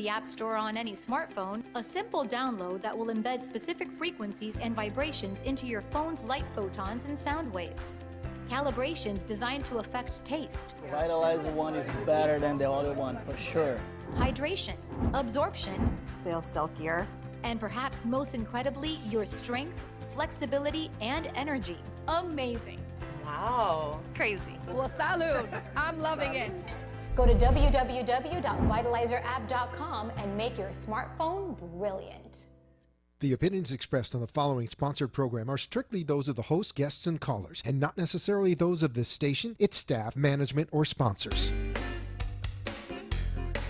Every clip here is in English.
the App Store on any smartphone, a simple download that will embed specific frequencies and vibrations into your phone's light photons and sound waves. Calibrations designed to affect taste. Vitalizer one is better than the other one, for sure. Hydration, absorption, Feel silkier. and perhaps most incredibly, your strength, flexibility, and energy. Amazing. Wow. Crazy. Well, salud. I'm loving it. Go to www.vitalizerapp.com and make your smartphone brilliant. The opinions expressed on the following sponsored program are strictly those of the host, guests, and callers, and not necessarily those of this station, its staff, management, or sponsors.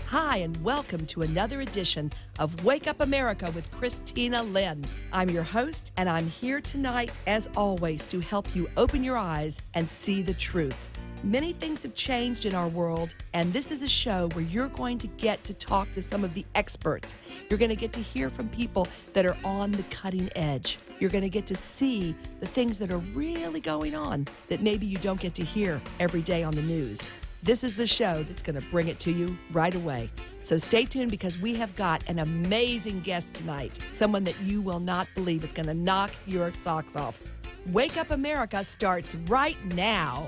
Hi, and welcome to another edition of Wake Up America with Kristina Lynn. I'm your host, and I'm here tonight, as always, to help you open your eyes and see the truth. Many things have changed in our world, and this is a show where you're going to get to talk to some of the experts. You're going to get to hear from people that are on the cutting edge. You're going to get to see the things that are really going on that maybe you don't get to hear every day on the news. This is the show that's going to bring it to you right away. So stay tuned, because we have got an amazing guest tonight, someone that you will not believe is going to knock your socks off. Wake Up America starts right now.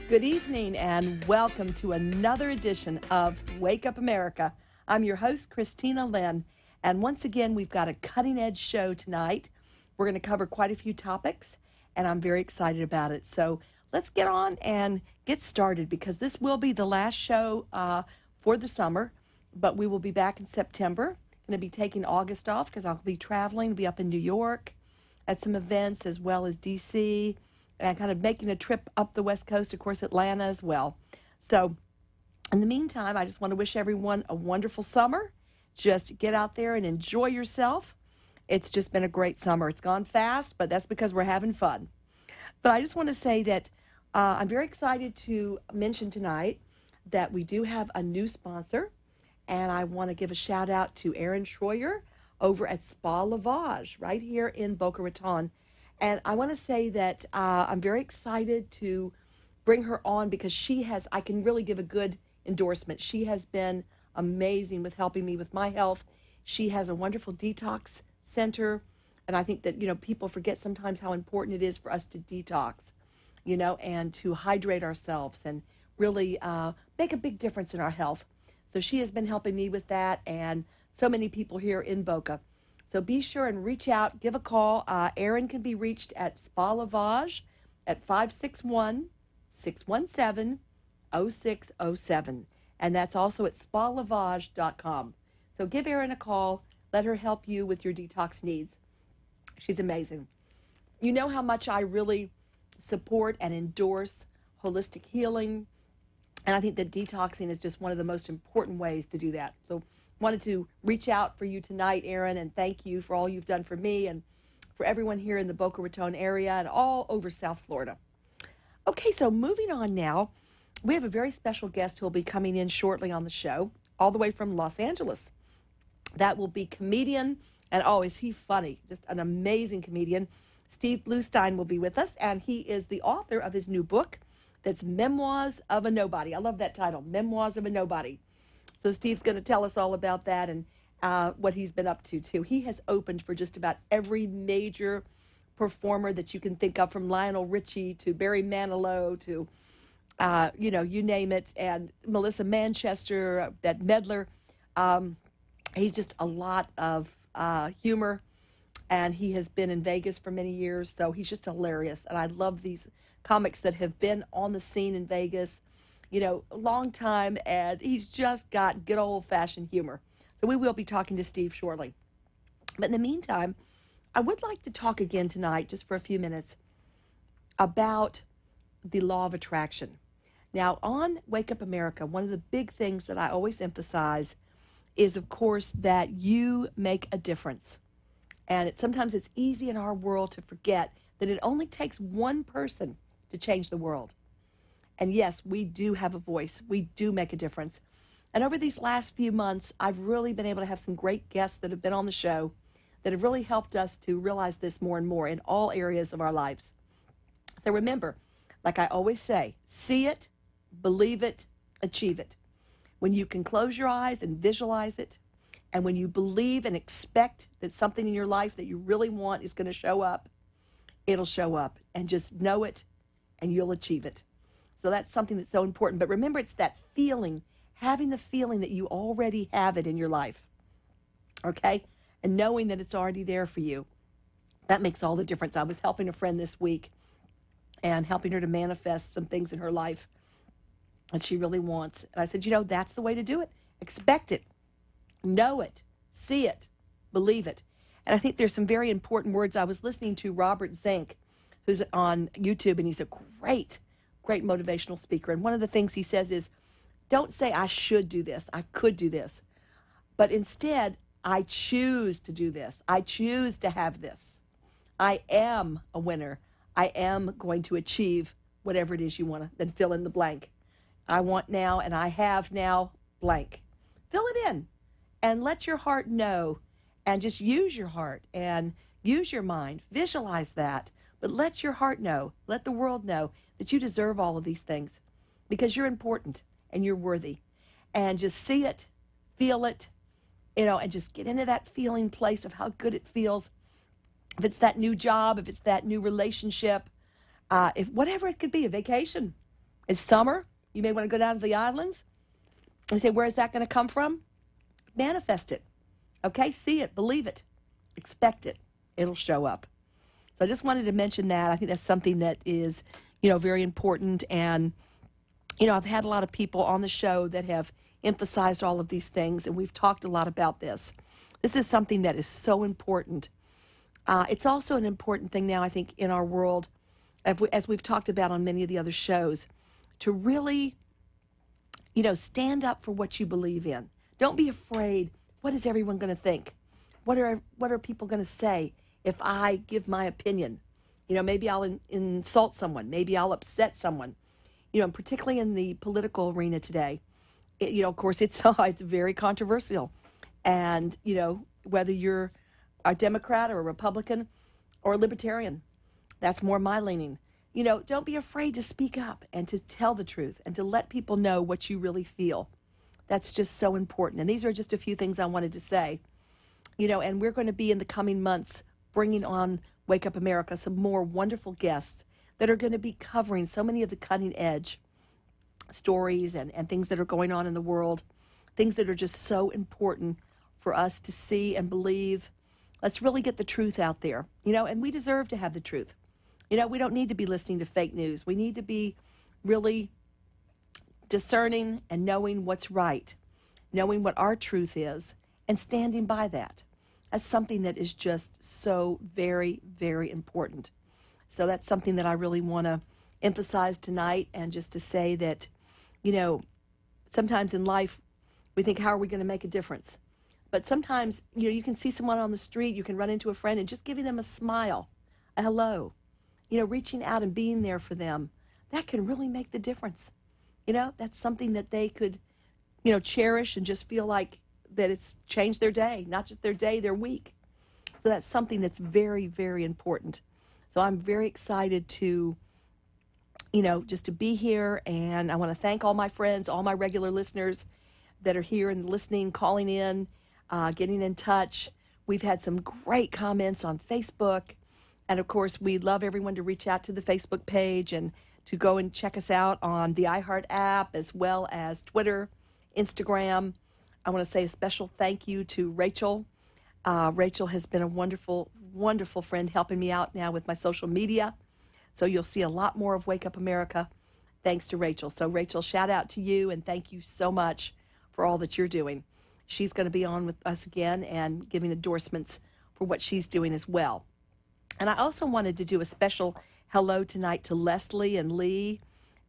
Good evening and welcome to another edition of Wake Up America. I'm your host, Kristina Lynn, and once again, we've got a cutting-edge show tonight. We're going to cover quite a few topics, and I'm very excited about it. So let's get on and get started, because this will be the last show for the summer, but we will be back in September. Going to be taking August off because I'll be traveling, be up in New York at some events, as well as D.C., and kind of making a trip up the West Coast, of course, Atlanta as well. So in the meantime, I just want to wish everyone a wonderful summer. Just get out there and enjoy yourself. It's just been a great summer. It's gone fast, but that's because we're having fun. But I just want to say that I'm very excited to mention tonight that we do have a new sponsor, and I want to give a shout out to Erin Schroyer over at Spa Lavage right here in Boca Raton. And I want to say that I'm very excited to bring her on, because I can really give a good endorsement. She has been amazing with helping me with my health. She has a wonderful detox center. And I think that, people forget sometimes how important it is for us to detox, and to hydrate ourselves and really make a big difference in our health. So she has been helping me with that, and so many people here in Boca. So be sure and reach out, give a call. Erin can be reached at Spa Lavage at 561-617-0607. And that's also at spalavage.com. So give Erin a call. Let her help you with your detox needs. She's amazing. You know how much I really support and endorse holistic healing. And I think that detoxing is just one of the most important ways to do that. So wanted to reach out for you tonight, Erin, and thank you for all you've done for me and for everyone here in the Boca Raton area and all over South Florida. Okay, so moving on now, we have a very special guest who will be coming in shortly on the show, all the way from Los Angeles. That will be comedian, and is he funny, just an amazing comedian. Steve Bluestein will be with us, and he is the author of his new book that's Memoirs of a Nobody. I love that title, Memoirs of a Nobody. So Steve's going to tell us all about that and what he's been up to, too. He has opened for just about every major performer that you can think of, from Lionel Richie to Barry Manilow to, you name it, and Melissa Manchester, that meddler. He's just a lot of humor, and he has been in Vegas for many years, so he's just hilarious. And I love these comics that have been on the scene in Vegas, a long time, and he's just got good old-fashioned humor. So we will be talking to Steve shortly. But in the meantime, I would like to talk again tonight, just for a few minutes, about the law of attraction. Now, on Wake Up America, one of the big things that I always emphasize is, of course, that you make a difference. And sometimes it's easy in our world to forget that it only takes one person to change the world. And yes, we do have a voice. We do make a difference. And over these last few months, I've really been able to have some great guests that have been on the show that have really helped us to realize this more and more in all areas of our lives. So remember, like I always say, see it, believe it, achieve it. When you can close your eyes and visualize it, and when you believe and expect that something in your life that you really want is going to show up, it'll show up. And just know it, and you'll achieve it. So that's something that's so important. But remember, it's that feeling, having the feeling that you already have it in your life, okay? And knowing that it's already there for you. That makes all the difference. I was helping a friend this week and helping her to manifest some things in her life that she really wants. And I said, that's the way to do it. Expect it. Know it. See it. Believe it. And I think there's some very important words. I was listening to Robert Zink, who's on YouTube, and he's a great motivational speaker. And one of the things he says is, don't say, I should do this, I could do this. But instead, I choose to do this. I choose to have this. I am a winner. I am going to achieve whatever it is you want to, then fill in the blank. I want now, and I have now, blank. Fill it in, and let your heart know, and just use your heart, and use your mind. Visualize that, but let your heart know, let the world know that you deserve all of these things, because you're important, and you're worthy. And just see it, feel it, and just get into that feeling place of how good it feels. If it's that new job, if it's that new relationship, if whatever it could be, a vacation. It's summer. You may want to go down to the islands. And say, where is that going to come from? Manifest it. Okay? See it. Believe it. Expect it. It'll show up. So I just wanted to mention that. I think that's something that is, very important. And, I've had a lot of people on the show that have emphasized all of these things, and we've talked a lot about this. This is something that is so important. It's also an important thing now, I think, in our world, as we've talked about on many of the other shows, to really, stand up for what you believe in. Don't be afraid. What is everyone going to think? What are people going to say if I give my opinion? Maybe I'll insult someone. Maybe I'll upset someone. And particularly in the political arena today, of course, it's very controversial. And, whether you're a Democrat or a Republican or a Libertarian, that's more my leaning. Don't be afraid to speak up and to tell the truth and to let people know what you really feel. That's just so important. And these are just a few things I wanted to say. And we're going to be in the coming months bringing on Wake Up America some more wonderful guests that are going to be covering so many of the cutting edge stories and things that are going on in the world, things that are just so important for us to see and believe. Let's really get the truth out there, and we deserve to have the truth. We don't need to be listening to fake news. We need to be really discerning and knowing what's right, knowing what our truth is, and standing by that. That's something that is just so very, very important. So that's something that I really want to emphasize tonight, and just to say that, sometimes in life we think, how are we going to make a difference? But sometimes, you can see someone on the street, you can run into a friend, and just giving them a smile, a hello, reaching out and being there for them, that can really make the difference. That's something that they could, cherish and just feel like that it's changed their day, not just their day, their week. So that's something that's very, very important. So I'm very excited to, just to be here. And I want to thank all my friends, all my regular listeners that are here and listening, calling in, getting in touch. We've had some great comments on Facebook. And, of course, we love everyone to reach out to the Facebook page and to go and check us out on the iHeart app, as well as Twitter, Instagram. I want to say a special thank you to Rachel. Rachel has been a wonderful, wonderful friend, helping me out now with my social media. So you'll see a lot more of Wake Up America thanks to Rachel. So, Rachel, shout out to you, and thank you so much for all that you're doing. She's going to be on with us again and giving endorsements for what she's doing as well. And I also wanted to do a special hello tonight to Leslie and Lee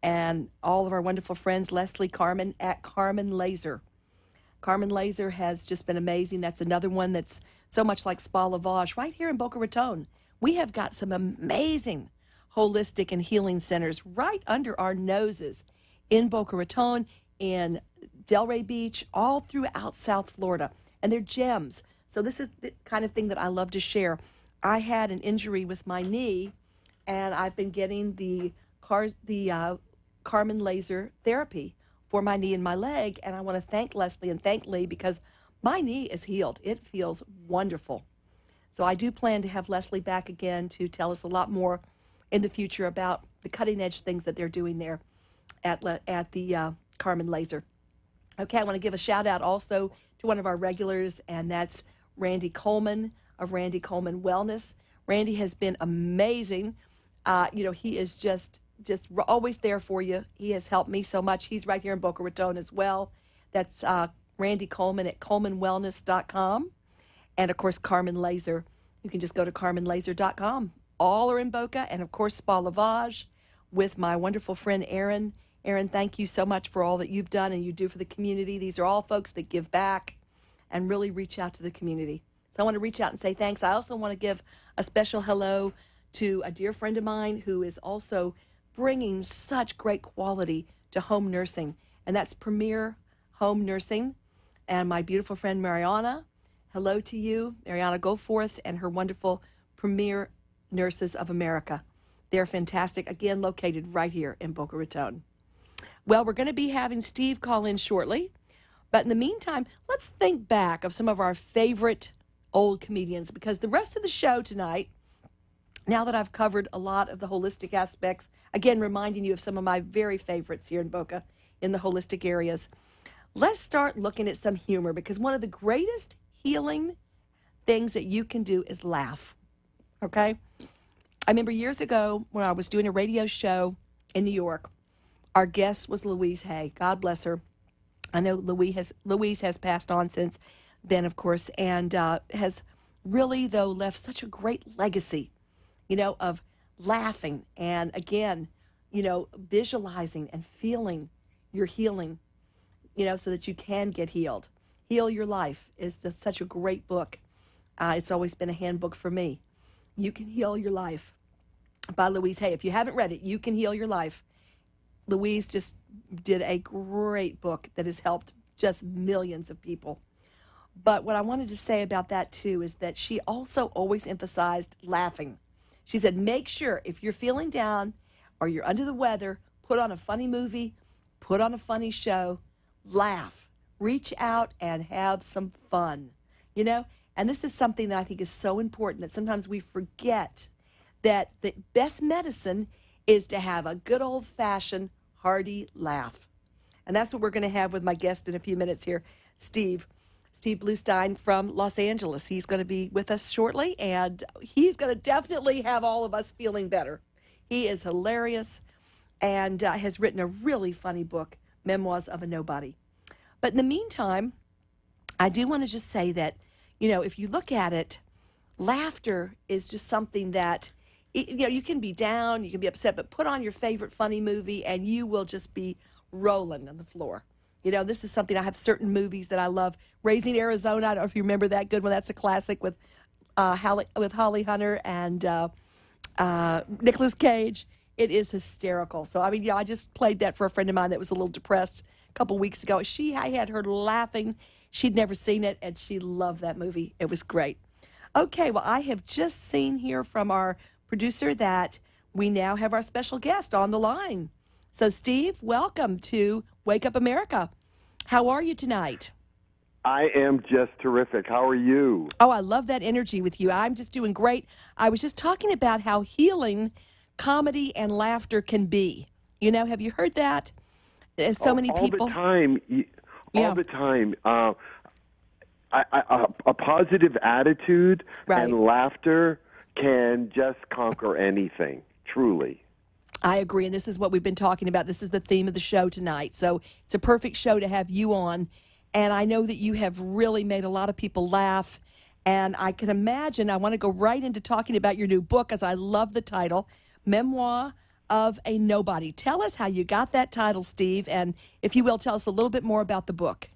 and all of our wonderful friends, Leslie, Carmen, at Carmen Laser. Carmen Laser has just been amazing. That's another one that's so much like Spa Lavage right here in Boca Raton. We have got some amazing holistic and healing centers right under our noses in Boca Raton, in Delray Beach, all throughout South Florida. And they're gems. So this is the kind of thing that I love to share. I had an injury with my knee, and I've been getting the Carmen Laser therapy for my knee and my leg. And I want to thank Leslie and thank Lee because my knee is healed. It feels wonderful. So I do plan to have Leslie back again to tell us a lot more in the future about the cutting edge things that they're doing there at the Carmen Laser. Okay, I want to give a shout out also to one of our regulars, and that's Randy Coleman of Randy Coleman Wellness. Randy has been amazing. He is just always there for you. He has helped me so much. He's right here in Boca Raton as well. That's Randy Coleman at ColemanWellness.com. And, of course, Carmen Laser. You can just go to CarmenLaser.com. All are in Boca. And, of course, Spa Lavage with my wonderful friend Aaron. Aaron, thank you so much for all that you've done and you do for the community. These are all folks that give back and really reach out to the community. So I want to reach out and say thanks. I also want to give a special hello to a dear friend of mine who is also bringing such great quality to home nursing, and that's Premier Home Nursing. And my beautiful friend Mariana, hello to you. Mariana Goforth and her wonderful Premier Nurses of America. They're fantastic, again, located right here in Boca Raton. Well, we're going to be having Steve call in shortly, but in the meantime, let's think back of some of our favorite old comedians, because the rest of the show tonight, now that I've covered a lot of the holistic aspects, again, reminding you of some of my very favorites here in Boca in the holistic areas, let's start looking at some humor, because one of the greatest healing things that you can do is laugh, okay? I remember years ago when I was doing a radio show in New York, our guest was Louise Hay. God bless her. I know Louise has passed on since then, of course, and has really, though, left such a great legacy, of laughing and, again, visualizing and feeling your healing, so that you can get healed. Heal Your Life is just such a great book. It's always been a handbook for me. You Can Heal Your Life by Louise Hay. If you haven't read it, You Can Heal Your Life. Louise just did a great book that has helped just millions of people. But what I wanted to say about that, too, is that she also always emphasized laughing. She said, make sure if you're feeling down or you're under the weather, put on a funny movie, put on a funny show, laugh, reach out and have some fun, And this is something that I think is so important that sometimes we forget that the best medicine is to have a good old-fashioned hearty laugh. And that's what we're going to have with my guest in a few minutes here, Steve Bluestein from Los Angeles. He's going to be with us shortly, and he's going to definitely have all of us feeling better. He is hilarious and has written a really funny book, Memoirs of a Nobody. But in the meantime, I do want to just say that, if you look at it, laughter is just something that, you can be down, you can be upset, but put on your favorite funny movie and you will just be rolling on the floor. This is something, I have certain movies that I love. Raising Arizona, I don't know if you remember that good one. That's a classic with Holly Hunter and Nicolas Cage. It is hysterical. So, I just played that for a friend of mine that was a little depressed a couple weeks ago. I had her laughing. She'd never seen it, and she loved that movie. It was great. Okay, well, I have just seen here from our producer that we now have our special guest on the line. So, Steve, welcome to Wake Up America. How are you tonight? I am just terrific. How are you? Oh, I love that energy with you. I'm just doing great. I was just talking about how healing comedy and laughter can be. Have you heard that? So many people. All the time. All the time. A positive attitude and laughter can just conquer anything, truly. I agree, and this is what we've been talking about. This is the theme of the show tonight, so it's a perfect show to have you on, and I know that you have really made a lot of people laugh, and I can imagine, I want to go right into talking about your new book, as I love the title, Memoir of a Nobody. Tell us how you got that title, Steve, and if you will, tell us a little bit more about the book.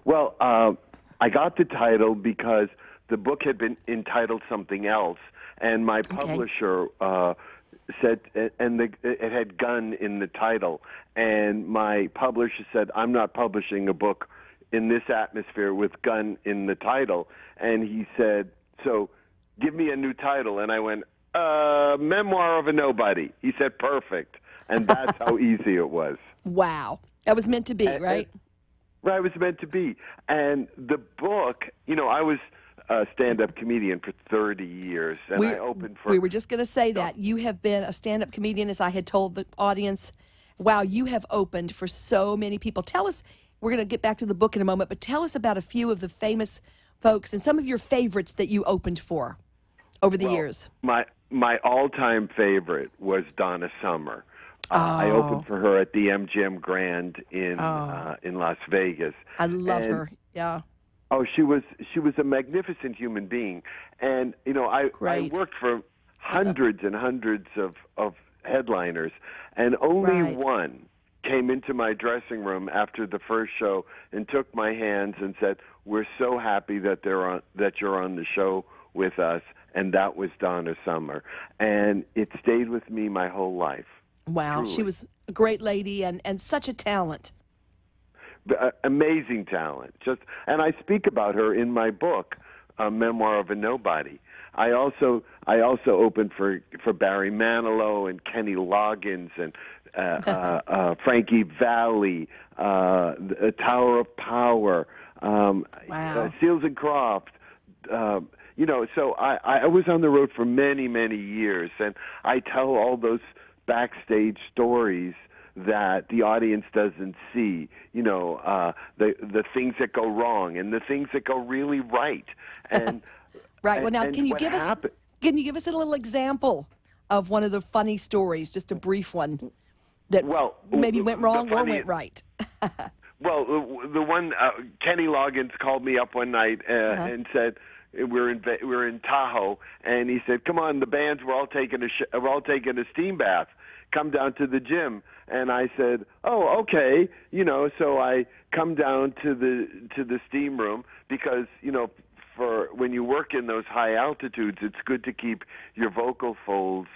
Well, I got the title because the book had been entitled something else, and my publisher said, and it had gun in the title, and my publisher said, I'm not publishing a book in this atmosphere with gun in the title. And he said, so give me a new title. And I went, Memoir of a Nobody. He said, perfect. And that's how easy it was. Wow. That was meant to be, right? Right, it was meant to be. And the book, I was a stand-up comedian for 30 years, and I opened for... We were just going to say that. You have been a stand-up comedian, as I had told the audience. Wow, you have opened for so many people. Tell us, we're going to get back to the book in a moment, but tell us about a few of the famous folks and some of your favorites that you opened for over the years. My all-time favorite was Donna Summer. I opened for her at the MGM Grand in Las Vegas. I love her. Yeah. Oh, she was a magnificent human being, and I worked for hundreds and hundreds of headliners, and only one came into my dressing room after the first show and took my hands and said, "We're so happy that you're on the show with us," and that was Donna Summer, and it stayed with me my whole life. Wow, truly. She was a great lady and such a talent. Amazing talent. And I speak about her in my book, Memoir of a Nobody. I also opened for Barry Manilow and Kenny Loggins and Frankie Valli, Tower of Power, Seals and Crofts. So I was on the road for many, many years, and I tell all those backstage stories that the audience doesn't see, the things that go wrong and the things that go really right. And right. Well, now can you give us a little example of one of the funny stories, just a brief one that maybe went wrong or went right? Well, the one Kenny Loggins called me up one night and said, we're in Tahoe, and he said, "Come on, the bands, we're all taking a steam bath. Come down to the gym." And I said, "Oh, okay." So I come down to the steam room because for when you work in those high altitudes, it's good to keep your vocal folds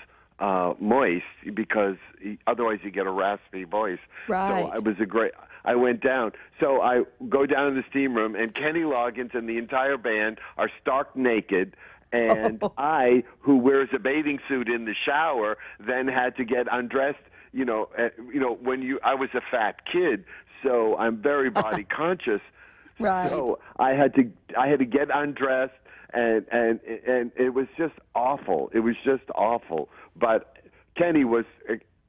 moist because otherwise you get a raspy voice. Right. So I went down. So I go down to the steam room, and Kenny Loggins and the entire band are stark naked. And I, who wears a bathing suit in the shower, then had to get undressed. I was a fat kid, so I'm very body conscious. Right. So I had to get undressed, and it was just awful. It was just awful. But Kenny was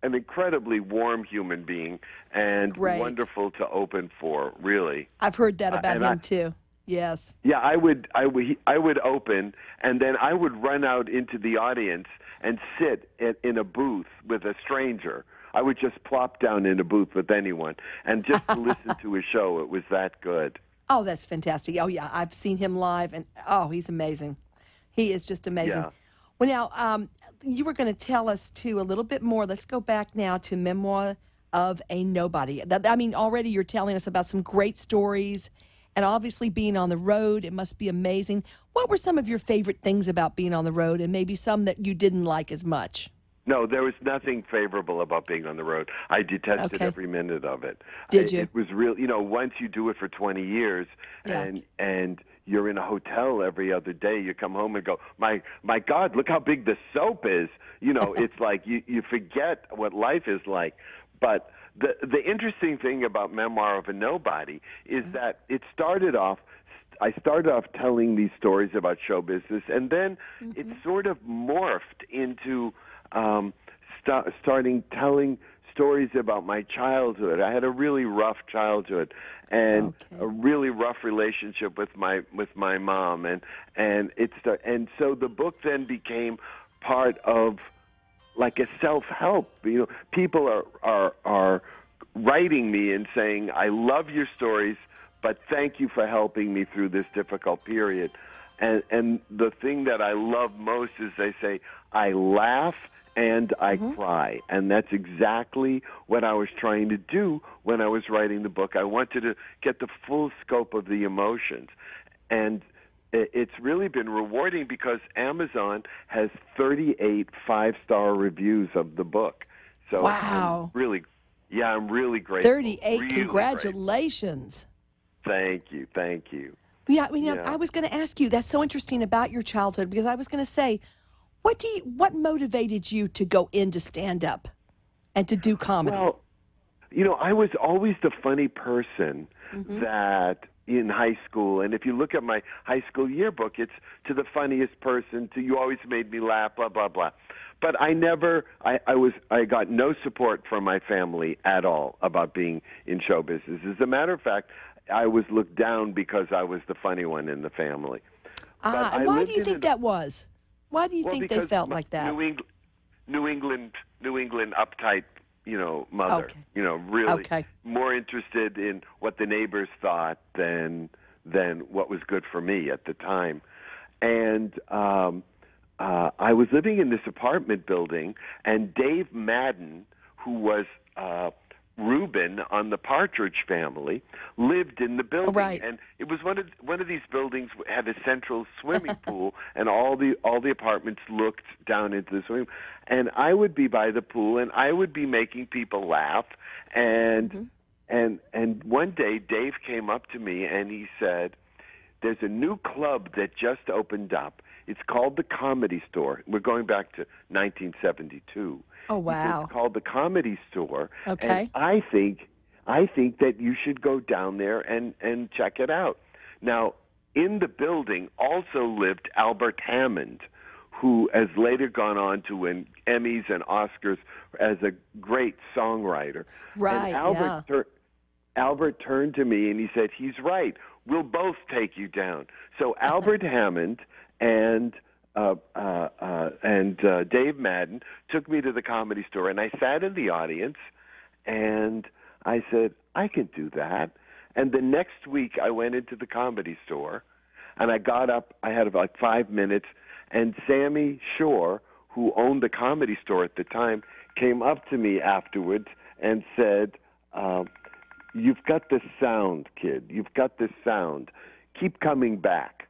an incredibly warm human being and wonderful to open for. Really, I've heard that about him too. Yes. Yeah, I would open, and then I would run out into the audience and sit in a booth with a stranger. I would just plop down in a booth with anyone and just listen to his show. It was that good. Oh, that's fantastic. Oh, yeah, I've seen him live, and he's amazing. He is just amazing. Yeah. Well, now, you were going to tell us, too, a little bit more. Let's go back now to Memoir of a Nobody. Already you're telling us about some great stories, and obviously being on the road, it must be amazing. What were some of your favorite things about being on the road, and maybe some that you didn't like as much? No, there was nothing favorable about being on the road. I detested every minute of it. Did you? It was real. Once you do it for 20 years, and you're in a hotel every other day, you come home and go, my God, look how big the soap is. It's like you forget what life is like. But the interesting thing about Memoir of a Nobody is that I started off telling these stories about show business, and then it sort of morphed into starting telling stories about my childhood. I had a really rough childhood and a really rough relationship with my mom, and so the book then became part of like a self-help. People are writing me and saying, "I love your stories, but thank you for helping me through this difficult period." And the thing that I love most is they say, "I laugh and I cry." And that's exactly what I was trying to do when I was writing the book. I wanted to get the full scope of the emotions. And it's really been rewarding because Amazon has 38 five-star reviews of the book. So wow. I'm really grateful. 38, really congratulations. Grateful. Thank you. Yeah, I was going to ask you, that's so interesting about your childhood, because I was going to say, what motivated you to go into stand-up and to do comedy? Well, I was always the funny person that in high school, and if you look at my high school yearbook, it's to the funniest person, to you always made me laugh, blah, blah, blah. But I got no support from my family at all about being in show business. As a matter of fact, I was looked down because I was the funny one in the family. And why do you think that was? Why do you think they felt like that? New England, uptight, mother. Okay. Really more interested in what the neighbors thought than what was good for me at the time. And I was living in this apartment building, and Dave Madden, who was Reuben on the Partridge Family, lived in the building. Right. And it was one of these buildings had a central swimming pool, and all the apartments looked down into the swimming pool. And I would be by the pool, and I would be making people laugh. And one day Dave came up to me and he said, "There's a new club that just opened up. It's called the Comedy Store." We're going back to 1972. Oh, wow. It's called the Comedy Store. Okay. And I think that you should go down there and check it out. Now, in the building also lived Albert Hammond, who has later gone on to win Emmys and Oscars as a great songwriter. Right, and Albert turned to me and he said, "He's right. We'll both take you down." So Albert Hammond and Dave Madden took me to the Comedy Store, and I sat in the audience, and I said, "I can do that." And the next week, I went into the Comedy Store, and I got up. I had about 5 minutes, and Sammy Shore, who owned the Comedy Store at the time, came up to me afterwards and said, "You've got this sound, kid. You've got this sound. Keep coming back."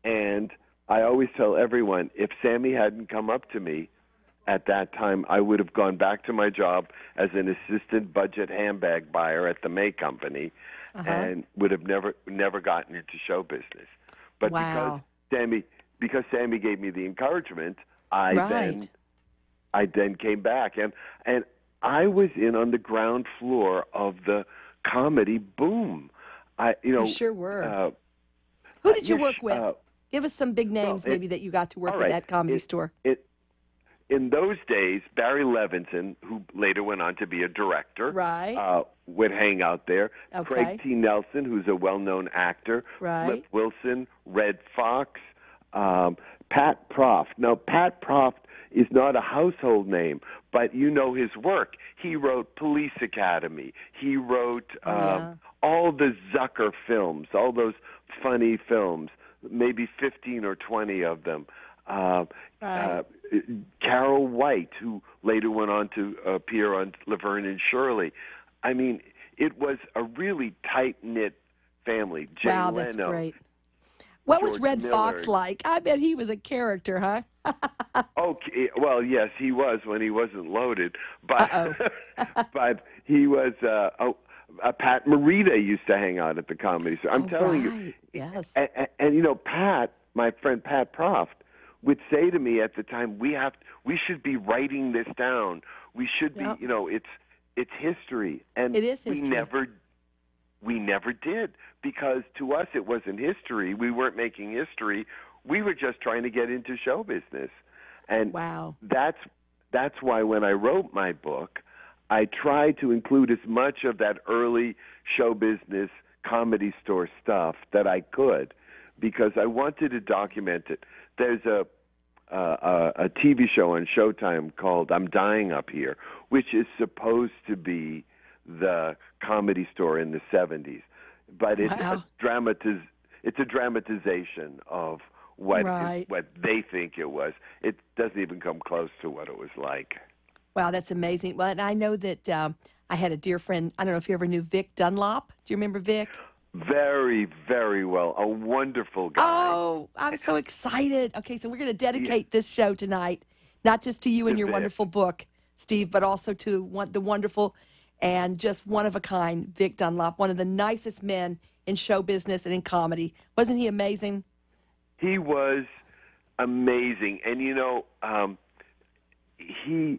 And I always tell everyone, if Sammy hadn't come up to me at that time, I would have gone back to my job as an assistant budget handbag buyer at the May Company and would have never gotten into show business. But because Sammy gave me the encouragement, I then came back. And I was in on the ground floor of the comedy boom. You sure were. Who did you work with? Give us some big names maybe that you got to work with at Comedy Store. In those days, Barry Levinson, who later went on to be a director, would hang out there. Okay. Craig T. Nelson, who's a well-known actor. Flip Wilson, Red Fox, Pat Proft. Now, Pat Proft is not a household name, but you know his work. He wrote Police Academy. He wrote all the Zucker films, all those funny films, maybe 15 or 20 of them. Carol White, who later went on to appear on Laverne and Shirley. I mean, it was a really tight-knit family. Jay Wow, Leno, that's great. What was Red Fox like? I bet he was a character, huh? Okay, well, yes, he was when he wasn't loaded, but but he was. Pat Morita used to hang out at the Comedy Store. I'm telling you, yes. And you know, Pat, my friend Pat Proft, would say to me at the time, we should be writing this down. We should be, you know, it's history, and it is history. We never did, because to us it wasn't history. We weren't making history. We were just trying to get into show business, and that's why when I wrote my book, I tried to include as much of that early show business Comedy Store stuff that I could, because I wanted to document it. There's a TV show on Showtime called I'm Dying Up Here, which is supposed to be the Comedy Store in the 70s, but it's a dramatization of what they think it was. It doesn't even come close to what it was like. Wow, that's amazing. Well, and I know that I had a dear friend, I don't know if you ever knew Vic Dunlop. Do you remember Vic? Very, very well. A wonderful guy. Oh, I'm so excited. Okay, so we're going to dedicate this show tonight, not just to you and your wonderful book, Steve, but also to the wonderful and just one-of-a-kind Vic Dunlop, one of the nicest men in show business and in comedy. Wasn't he amazing? He was amazing. And, you know, he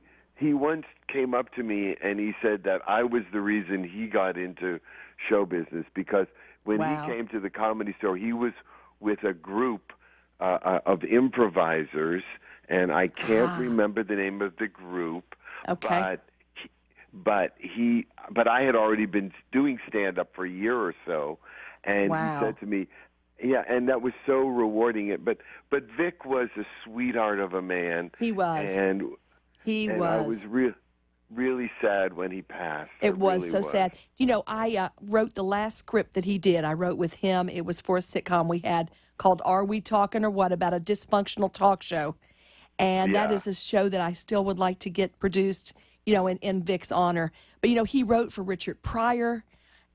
once came up to me and he said that I was the reason he got into show business, because when he came to the Comedy Store, he was with a group of improvisers, and I can't remember the name of the group. Okay. But I had already been doing stand-up for a year or so, and he said to me, yeah, and that was so rewarding. But Vic was a sweetheart of a man. He was. And I was really sad when he passed. It was so sad. You know, I wrote the last script that he did. I wrote with him. It was for a sitcom we had called Are We Talking or What? About a dysfunctional talk show. And that is a show that I still would like to get produced, you know, in Vic's honor. But, you know, he wrote for Richard Pryor.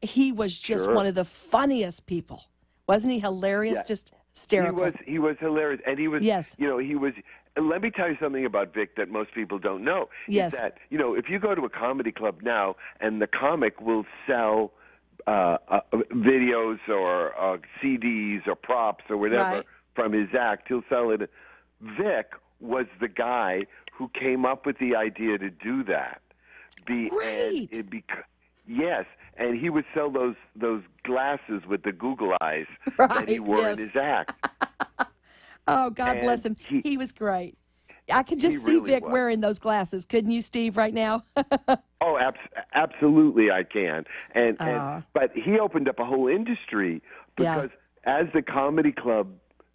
He was just one of the funniest people. Wasn't he hilarious? Yeah. Just hysterical. He was hilarious. And he was, yes. you know, he was, let me tell you something about Vic that most people don't know. Yes. Is that, you know, if you go to a comedy club now and the comic will sell videos or CDs or props or whatever from his act, he'll sell it. Vic was the guy who came up with the idea to do that. Yes, and he would sell those glasses with the Google eyes that he wore in his act. Oh, God bless him. He was great. I could just see really Vic wearing those glasses. Couldn't you, Steve, right now? Oh, absolutely I can. But he opened up a whole industry because as the comedy club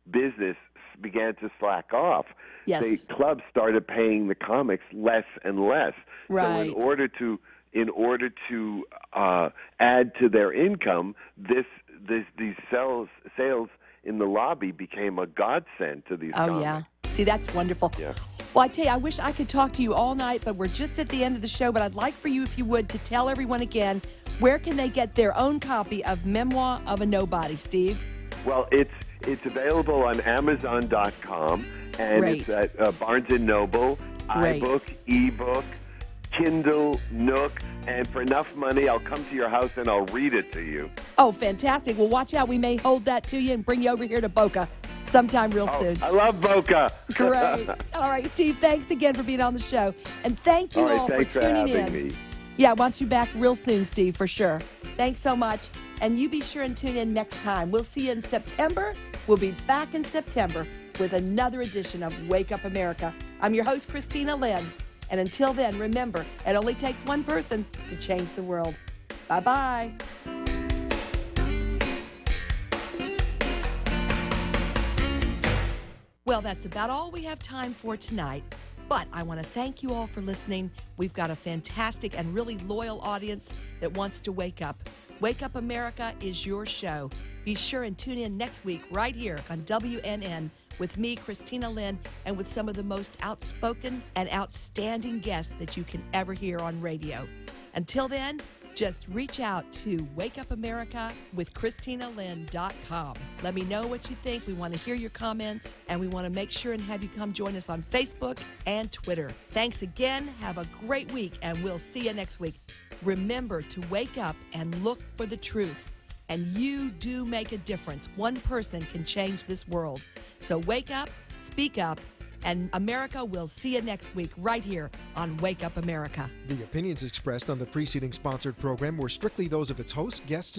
business began to slack off, the clubs started paying the comics less and less. Right. So in order to add to their income, these sales in the lobby became a godsend to these comics. Oh, yeah. See, that's wonderful. Yeah. Well, I tell you, I wish I could talk to you all night, but we're just at the end of the show. But I'd like for you, if you would, to tell everyone again, where can they get their own copy of Memoir of a Nobody, Steve? Well, it's available on Amazon.com, and it's at Barnes & Noble, iBook, eBook, Kindle, Nook, and for enough money, I'll come to your house and I'll read it to you. Oh, fantastic. Well, watch out. We may hold that to you and bring you over here to Boca sometime real soon. I love Boca. Great. All right, Steve, thanks again for being on the show. And thank you all for tuning in. Me. Yeah, I want you back real soon, Steve, for sure. Thanks so much. And you be sure and tune in next time. We'll see you in September. We'll be back in September with another edition of Wake Up America. I'm your host, Kristina Lynn. And until then, remember, it only takes one person to change the world. Bye-bye. Well, that's about all we have time for tonight. But I want to thank you all for listening. We've got a fantastic and really loyal audience that wants to wake up. Wake Up America is your show. Be sure and tune in next week right here on WNN with me, Kristina Lynn, and with some of the most outspoken and outstanding guests that you can ever hear on radio. Until then, just reach out to wakeupamerica.com. Let me know what you think. We want to hear your comments, and we want to make sure and have you come join us on Facebook and Twitter. Thanks again. Have a great week, and we'll see you next week. Remember to wake up and look for the truth. And you do make a difference. One person can change this world. So wake up, speak up, and America will see you next week right here on Wake Up America. The opinions expressed on the preceding sponsored program were strictly those of its hosts, guests,